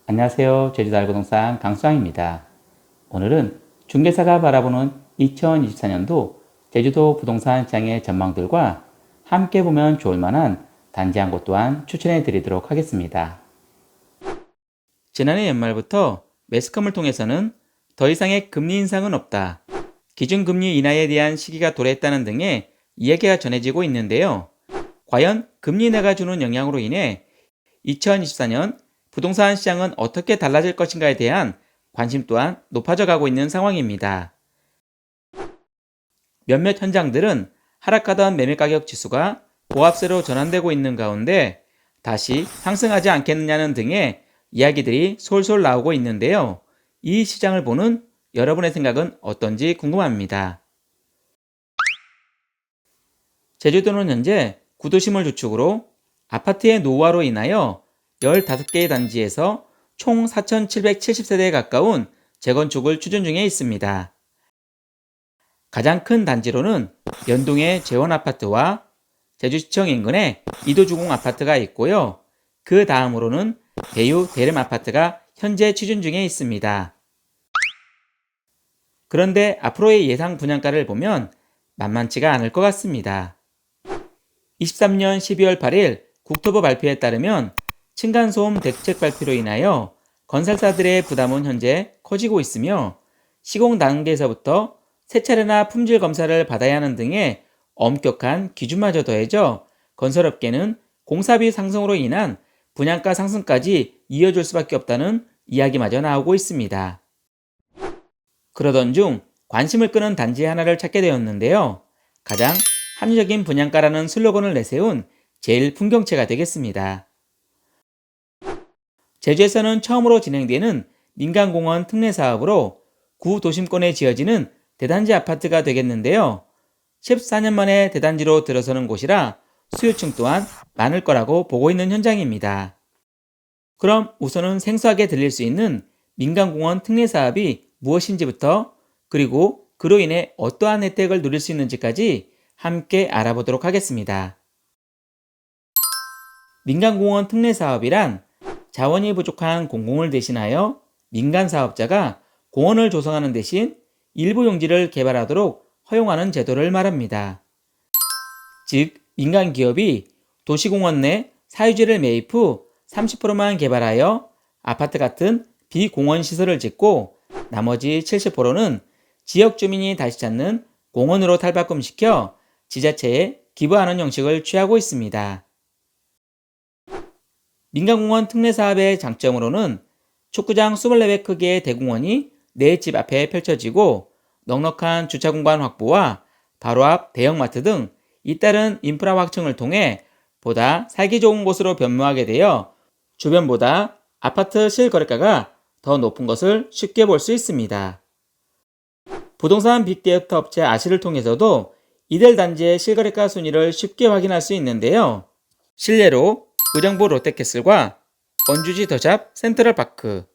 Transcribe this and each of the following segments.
안녕하세요. 제주도 알부동산 강수항입니다. 오늘은 중개사가 바라보는 2024년도 제주도 부동산 시장의 전망들과 함께 보면 좋을 만한 단지 한 곳 또한 추천해 드리도록 하겠습니다. 지난해 연말부터 매스컴을 통해서는 더 이상의 금리 인상은 없다, 기준금리 인하에 대한 시기가 도래했다는 등의 이야기가 전해지고 있는데요. 과연 금리 인하가 주는 영향으로 인해 2024년 부동산 시장은 어떻게 달라질 것인가에 대한 관심 또한 높아져 가고 있는 상황입니다. 몇몇 현장들은 하락하던 매매가격 지수가 보합세로 전환되고 있는 가운데 다시 상승하지 않겠느냐는 등의 이야기들이 솔솔 나오고 있는데요. 이 시장을 보는 여러분의 생각은 어떤지 궁금합니다. 제주도는 현재 구도심을 주축으로 아파트의 노후화로 인하여 15개의 단지에서 총 4,770세대에 가까운 재건축을 추진 중에 있습니다. 가장 큰 단지로는 연동의 재원아파트와 제주시청 인근에 이도주공 아파트가 있고요. 그 다음으로는 대유 대림아파트가 현재 추진 중에 있습니다. 그런데 앞으로의 예상 분양가를 보면 만만치가 않을 것 같습니다. 23년 12월 8일 국토부 발표에 따르면 층간소음 대책 발표로 인하여 건설사들의 부담은 현재 커지고 있으며 시공 단계에서부터 세차례나 품질 검사를 받아야 하는 등의 엄격한 기준마저 더해져 건설업계는 공사비 상승으로 인한 분양가 상승까지 이어질 수밖에 없다는 이야기마저 나오고 있습니다. 그러던 중 관심을 끄는 단지 하나를 찾게 되었는데요. 가장 합리적인 분양가라는 슬로건을 내세운 제일풍경채가 되겠습니다. 제주에서는 처음으로 진행되는 민간공원 특례사업으로 구도심권에 지어지는 대단지 아파트가 되겠는데요. 14년 만에 대단지로 들어서는 곳이라 수요층 또한 많을 거라고 보고 있는 현장입니다. 그럼 우선은 생소하게 들릴 수 있는 민간공원 특례사업이 무엇인지부터, 그리고 그로 인해 어떠한 혜택을 누릴 수 있는지까지 함께 알아보도록 하겠습니다. 민간공원 특례사업이란 자원이 부족한 공공을 대신하여 민간 사업자가 공원을 조성하는 대신 일부 용지를 개발하도록 허용하는 제도를 말합니다. 즉, 민간 기업이 도시공원 내 사유지를 매입 후 30%만 개발하여 아파트 같은 비공원 시설을 짓고 나머지 70%는 지역 주민이 다시 찾는 공원으로 탈바꿈시켜 지자체에 기부하는 형식을 취하고 있습니다. 민간공원 특례사업의 장점으로는 축구장 24배 크기의 대공원이 내 집 앞에 펼쳐지고 넉넉한 주차공간 확보와 바로 앞 대형마트 등 잇따른 인프라 확충을 통해 보다 살기 좋은 곳으로 변모하게 되어 주변보다 아파트 실거래가가 더 높은 것을 쉽게 볼 수 있습니다. 부동산 빅데이터 업체 아시를 통해서도 이들 단지의 실거래가 순위를 쉽게 확인할 수 있는데요. 실례로 의정부 롯데캐슬과 원주지 더샵 센트럴파크,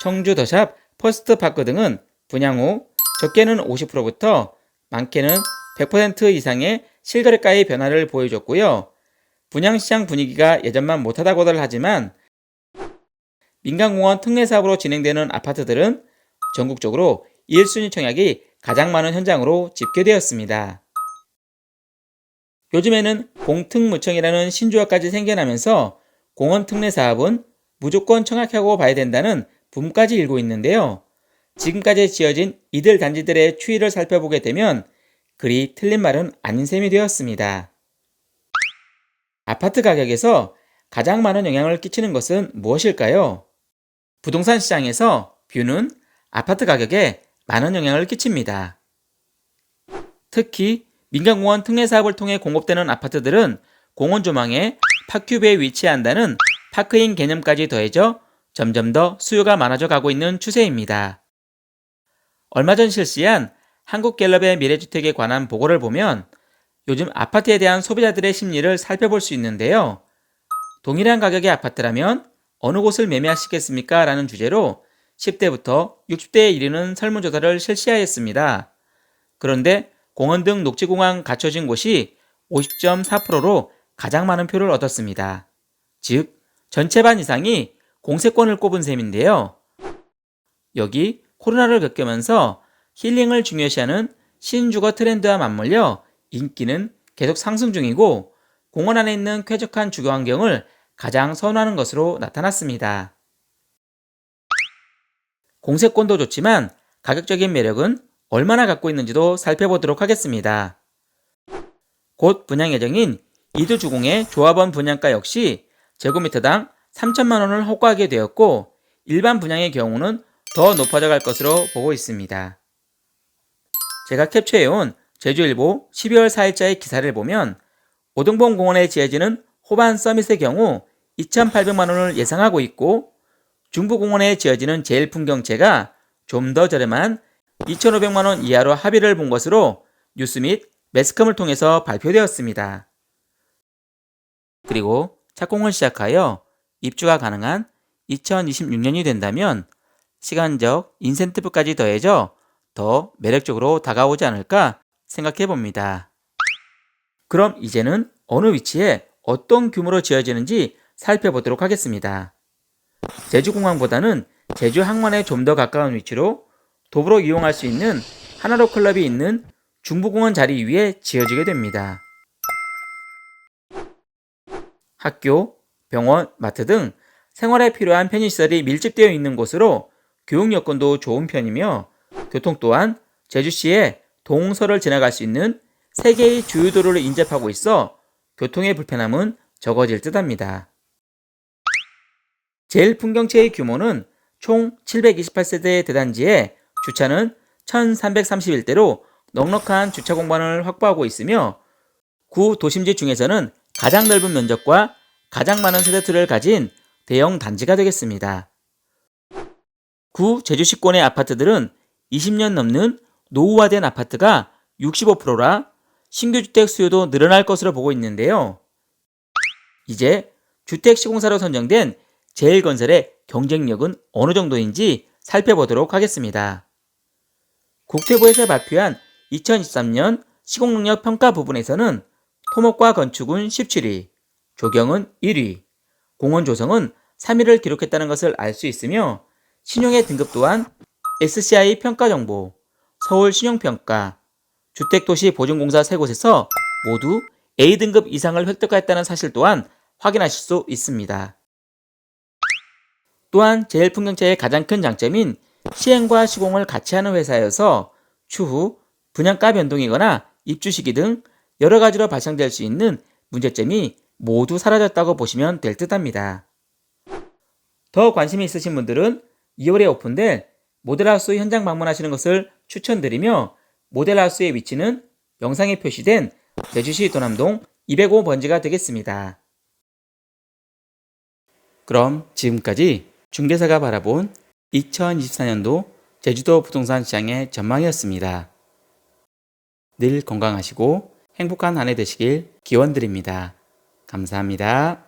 청주 더샵 퍼스트파크 등은 분양 후 적게는 50%부터 많게는 100% 이상의 실거래가의 변화를 보여줬고요. 분양시장 분위기가 예전만 못하다고들 하지만 민간공원 특례사업으로 진행되는 아파트들은 전국적으로 1순위 청약이 가장 많은 현장으로 집계되었습니다. 요즘에는 공특무청이라는 신조어까지 생겨나면서 공원 특례사업은 무조건 청약하고 봐야 된다는 붐까지 일고 있는데요. 지금까지 지어진 이들 단지들의 추이를 살펴보게 되면 그리 틀린 말은 아닌 셈이 되었습니다. 아파트 가격에서 가장 많은 영향을 끼치는 것은 무엇일까요? 부동산 시장에서 뷰는 아파트 가격에 많은 영향을 끼칩니다. 특히 민간공원 특례사업을 통해 공급되는 아파트들은 공원 조망에 파큐브에 위치한다는 파크인 개념까지 더해져 점점 더 수요가 많아져 가고 있는 추세입니다. 얼마 전 실시한 한국갤럽의 미래주택에 관한 보고를 보면 요즘 아파트에 대한 소비자들의 심리를 살펴볼 수 있는데요. 동일한 가격의 아파트라면 어느 곳을 매매하시겠습니까? 라는 주제로 10대부터 60대에 이르는 설문조사를 실시하였습니다. 그런데 공원 등 녹지공간 갖춰진 곳이 50.4%로 가장 많은 표를 얻었습니다. 즉, 전체 반 이상이 공세권을 꼽은 셈인데요. 여기 코로나를 겪으면서 힐링을 중요시하는 신주거 트렌드와 맞물려 인기는 계속 상승 중이고 공원 안에 있는 쾌적한 주거 환경을 가장 선호하는 것으로 나타났습니다. 공세권도 좋지만 가격적인 매력은 얼마나 갖고 있는지도 살펴보도록 하겠습니다. 곧 분양 예정인 이두주공의 조합원 분양가 역시 제곱미터당 3천만 원을 호가하게 되었고 일반 분양의 경우는 더 높아져 갈 것으로 보고 있습니다. 제가 캡처해온 제주일보 12월 4일자의 기사를 보면 오등봉 공원에 지어지는 호반 서밋의 경우 2,800만 원을 예상하고 있고 중부공원에 지어지는 제일풍경채가 좀 더 저렴한 2,500만 원 이하로 합의를 본 것으로 뉴스 및 매스컴을 통해서 발표되었습니다. 그리고 착공을 시작하여 입주가 가능한 2026년이 된다면 시간적 인센티브까지 더해져 더 매력적으로 다가오지 않을까 생각해 봅니다. 그럼 이제는 어느 위치에 어떤 규모로 지어지는지 살펴보도록 하겠습니다. 제주공항보다는 제주항만에 좀 더 가까운 위치로 도보로 이용할 수 있는 하나로 클럽이 있는 중부공원 자리 위에 지어지게 됩니다. 학교, 병원, 마트 등 생활에 필요한 편의시설이 밀집되어 있는 곳으로 교육 여건도 좋은 편이며 교통 또한 제주시에 동서를 지나갈 수 있는 3개의 주요 도로를 인접하고 있어 교통의 불편함은 적어질 듯합니다. 제일풍경채의 규모는 총 728세대의 대단지에 주차는 1331대로 넉넉한 주차 공간을 확보하고 있으며 구 도심지 중에서는 가장 넓은 면적과 가장 많은 세대수를 가진 대형 단지가 되겠습니다. 구 제주시권의 아파트들은 20년 넘는 노후화된 아파트가 65%라 신규 주택 수요도 늘어날 것으로 보고 있는데요. 이제 주택시공사로 선정된 제일건설의 경쟁력은 어느 정도인지 살펴보도록 하겠습니다. 국토부에서 발표한 2023년 시공능력 평가 부분에서는 토목과 건축은 17위, 조경은 1위, 공원 조성은 3위를 기록했다는 것을 알 수 있으며 신용의 등급 또한 SCI 평가정보, 서울신용평가, 주택도시보증공사 3곳에서 모두 A등급 이상을 획득했다는 사실 또한 확인하실 수 있습니다. 또한 제일풍경채의 가장 큰 장점인 시행과 시공을 같이 하는 회사여서 추후 분양가 변동이거나 입주 시기 등 여러 가지로 발생될 수 있는 문제점이 모두 사라졌다고 보시면 될 듯합니다. 더 관심이 있으신 분들은 2월에 오픈될 모델하우스 현장 방문하시는 것을 추천드리며 모델하우스의 위치는 영상에 표시된 제주시 도남동 205번지가 되겠습니다. 그럼 지금까지 중개사가 바라본 2024년도 제주도 부동산 시장의 전망이었습니다. 늘 건강하시고 행복한 한 해 되시길 기원드립니다. 감사합니다.